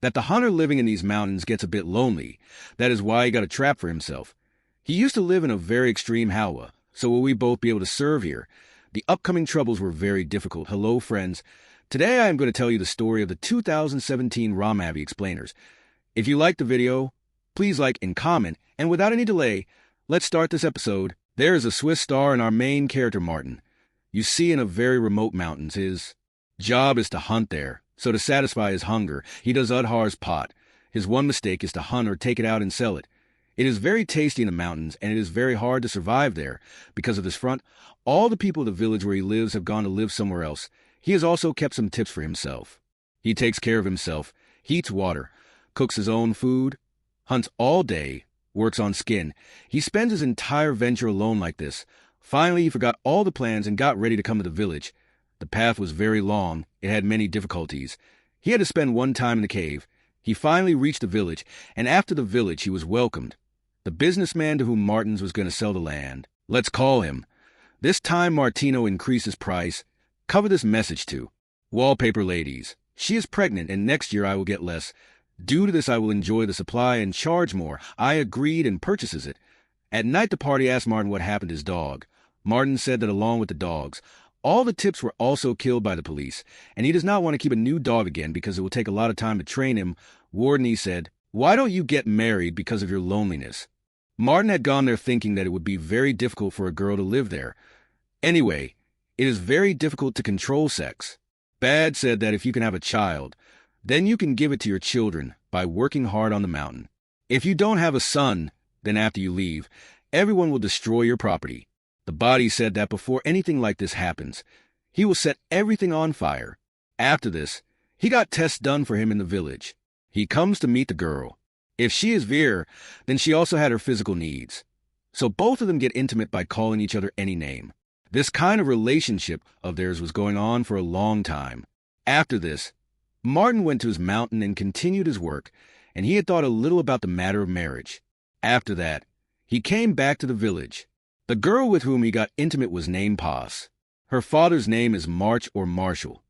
that the hunter living in these mountains gets a bit lonely. That is why he got a trap for himself. He used to live in a very extreme halwa, so will we both be able to serve here? The upcoming troubles were very difficult. Hello, friends. Today I am going to tell you the story of the 2017 Ramavi Explainers. If you liked the video, please like and comment, and without any delay, let's start this episode. There is a Swiss star in our main character, Martin. You see, in a very remote mountains, his job is to hunt there. So to satisfy his hunger, he does Udhar's pot. His one mistake is to hunt or take it out and sell it. It is very tasty in the mountains, and it is very hard to survive there. Because of this front, all the people of the village where he lives have gone to live somewhere else. He has also kept some tips for himself. He takes care of himself, heats water, cooks his own food, hunts all day, works on skin. He spends his entire venture alone like this. Finally, he forgot all the plans and got ready to come to the village. The path was very long. It had many difficulties. He had to spend one time in the cave. He finally reached the village, and after the village he was welcomed. The businessman to whom Martins was going to sell the land. Let's call him. This time Martino increased his price. Cover this message to Wallpaper Ladies. She is pregnant, and next year I will get less. Due to this I will enjoy the supply and charge more. I agreed and purchases it. At night the party asked Martin what happened to his dog. Martin said that along with the dogs, all the tips were also killed by the police, and he does not want to keep a new dog again because it will take a lot of time to train him. Warden said, "Why don't you get married because of your loneliness?" Martin had gone there thinking that it would be very difficult for a girl to live there. Anyway, it is very difficult to control sex. Bad said that if you can have a child, then you can give it to your children by working hard on the mountain. If you don't have a son, then after you leave, everyone will destroy your property. The body said that before anything like this happens, he will set everything on fire. After this, he got tests done for him in the village. He comes to meet the girl. If she is Veer, then she also had her physical needs. So both of them get intimate by calling each other any name. This kind of relationship of theirs was going on for a long time. After this, Martin went to his mountain and continued his work, and he had thought a little about the matter of marriage. After that, he came back to the village. The girl with whom he got intimate was named Paz. Her father's name is March or Marshall.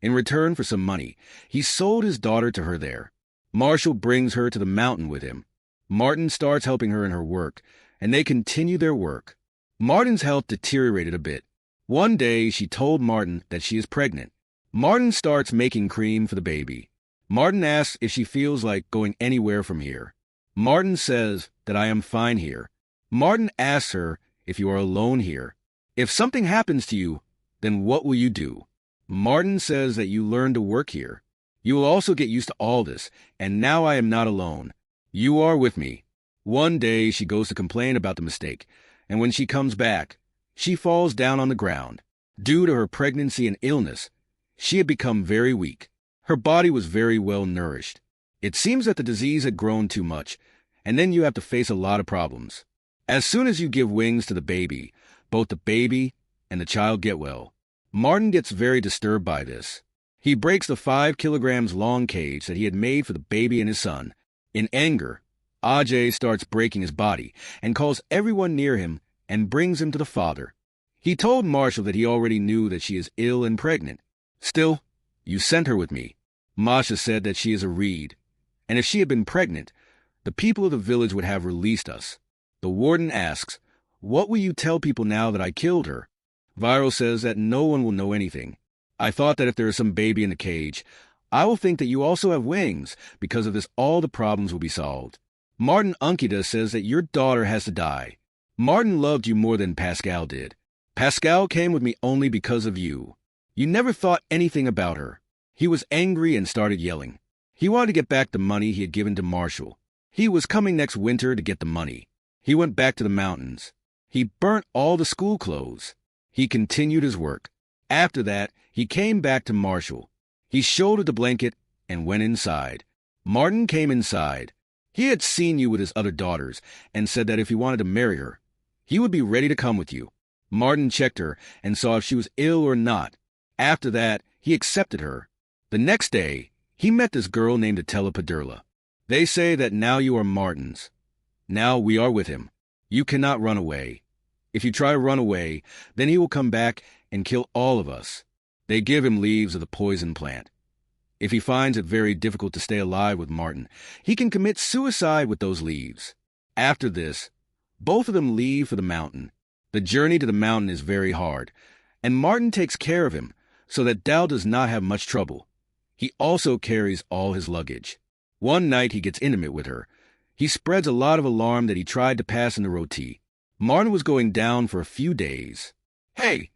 In return for some money, he sold his daughter to her there. Marshall brings her to the mountain with him. Martin starts helping her in her work, and they continue their work. Martin's health deteriorated a bit. One day, she told Martin that she is pregnant. Martin starts making cream for the baby. Martin asks if she feels like going anywhere from here. Martin says that I am fine here. Martin asks her if you are alone here. If something happens to you, then what will you do? Martin says that you learn to work here. You will also get used to all this, and now I am not alone. You are with me. One day she goes to complain about the mistake, and when she comes back, she falls down on the ground. Due to her pregnancy and illness, she had become very weak. Her body was very well nourished. It seems that the disease had grown too much, and then you have to face a lot of problems. As soon as you give wings to the baby, both the baby and the child get well. Martin gets very disturbed by this. He breaks the 5 kilograms long cage that he had made for the baby and his son. In anger, Ajay starts breaking his body and calls everyone near him and brings him to the father. He told Marshall that he already knew that she is ill and pregnant. Still, you sent her with me. Masha said that she is a reed, and if she had been pregnant, the people of the village would have released us. The warden asks, "What will you tell people now that I killed her?" Viral says that no one will know anything. I thought that if there is some baby in the cage, I will think that you also have wings. Because of this, all the problems will be solved. Martin Ankita says that your daughter has to die. Martin loved you more than Pascal did. Pascal came with me only because of you. You never thought anything about her. He was angry and started yelling. He wanted to get back the money he had given to Marshall. He was coming next winter to get the money. He went back to the mountains. He burnt all the school clothes. He continued his work. After that, he came back to Marshall. He shouldered the blanket and went inside. Martin came inside. He had seen you with his other daughters and said that if he wanted to marry her, he would be ready to come with you. Martin checked her and saw if she was ill or not. After that, he accepted her. The next day, he met this girl named Atella Padurla. They say that now you are Martin's. Now we are with him. You cannot run away. If you try to run away, then he will come back and kill all of us. They give him leaves of the poison plant. If he finds it very difficult to stay alive with Martin, he can commit suicide with those leaves. After this, both of them leave for the mountain. The journey to the mountain is very hard, and Martin takes care of him so that Dal does not have much trouble. He also carries all his luggage. One night he gets intimate with her. He spreads a lot of alarm that he tried to pass in the roti. Martin was going down for a few days. Hey,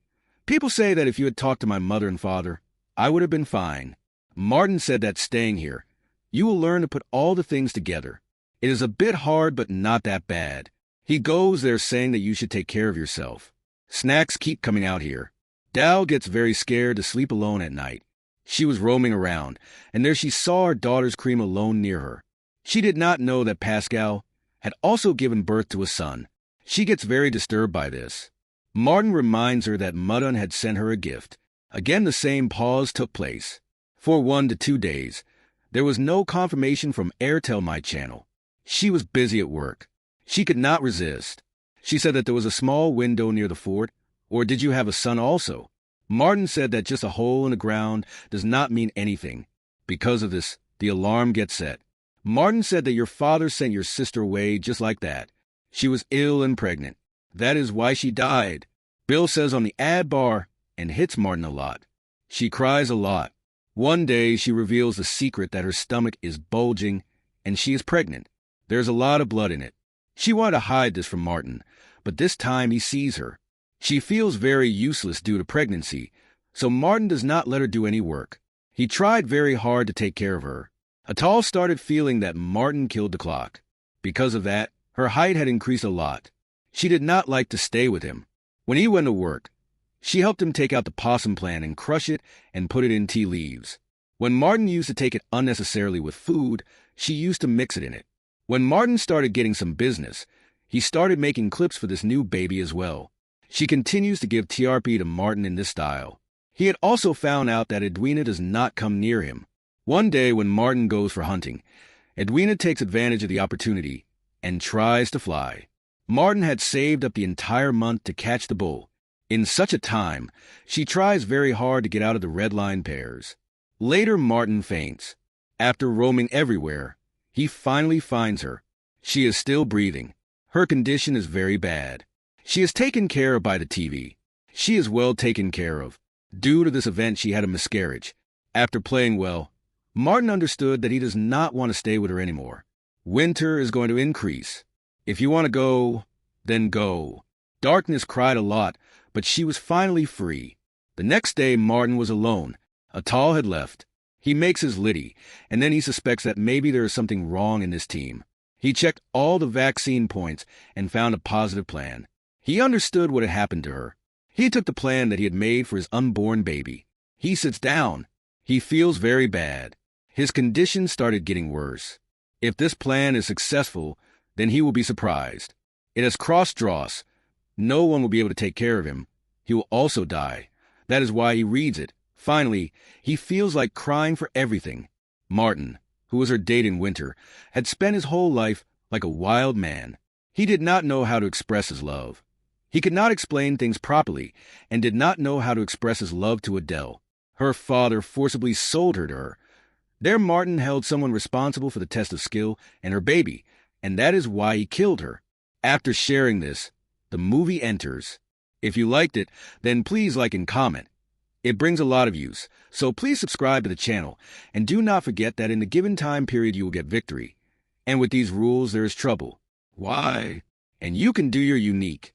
people say that if you had talked to my mother and father, I would have been fine. Martin said that staying here, you will learn to put all the things together. It is a bit hard, but not that bad. He goes there saying that you should take care of yourself. Snacks keep coming out here. Dal gets very scared to sleep alone at night. She was roaming around, and there she saw her daughter's cream alone near her. She did not know that Pascal had also given birth to a son. She gets very disturbed by this. Martin reminds her that Mudun had sent her a gift. Again, the same pause took place. For 1 to 2 days, there was no confirmation from Airtel My Channel. She was busy at work. She could not resist. She said that there was a small window near the fort, or did you have a son also? Martin said that just a hole in the ground does not mean anything. Because of this, the alarm gets set. Martin said that your father sent your sister away just like that. She was ill and pregnant. That is why she died. Bill says on the ad bar and hits Martin a lot. She cries a lot. One day she reveals the secret that her stomach is bulging and she is pregnant. There's a lot of blood in it. She wanted to hide this from Martin, but this time he sees her. She feels very useless due to pregnancy, so Martin does not let her do any work. He tried very hard to take care of her. Atal started feeling that Martin killed the clock. Because of that, her height had increased a lot. She did not like to stay with him. When he went to work, she helped him take out the possum plant and crush it and put it in tea leaves. When Martin used to take it unnecessarily with food, she used to mix it in it. When Martin started getting some business, he started making clips for this new baby as well. She continues to give TRP to Martin in this style. He had also found out that Edwina does not come near him. One day when Martin goes for hunting, Edwina takes advantage of the opportunity and tries to fly. Martin had saved up the entire month to catch the bull. In such a time, she tries very hard to get out of the red line pairs. Later, Martin faints. After roaming everywhere, he finally finds her. She is still breathing. Her condition is very bad. She is taken care of by the TV. She is well taken care of. Due to this event, she had a miscarriage. After playing well, Martin understood that he does not want to stay with her anymore. Winter is going to increase. If you want to go, then go. Darkness cried a lot, but she was finally free. The next day, Martin was alone. Atal had left. He makes his liddy, and then he suspects that maybe there is something wrong in this team. He checked all the vaccine points and found a positive plan. He understood what had happened to her. He took the plan that he had made for his unborn baby. He sits down. He feels very bad. His condition started getting worse. If this plan is successful, then he will be surprised. It has crossed draws. No one will be able to take care of him. He will also die. That is why he reads it. Finally, he feels like crying for everything. Martin, who was her date in winter, had spent his whole life like a wild man. He did not know how to express his love. He could not explain things properly and did not know how to express his love to Adele. Her father forcibly sold her to her. There Martin held someone responsible for the test of skill and her baby, and that is why he killed her. After sharing this, the movie enters. If you liked it, then please like and comment. It brings a lot of views, so please subscribe to the channel, and do not forget that in the given time period you will get victory. And with these rules there is trouble. Why? And you can do your unique.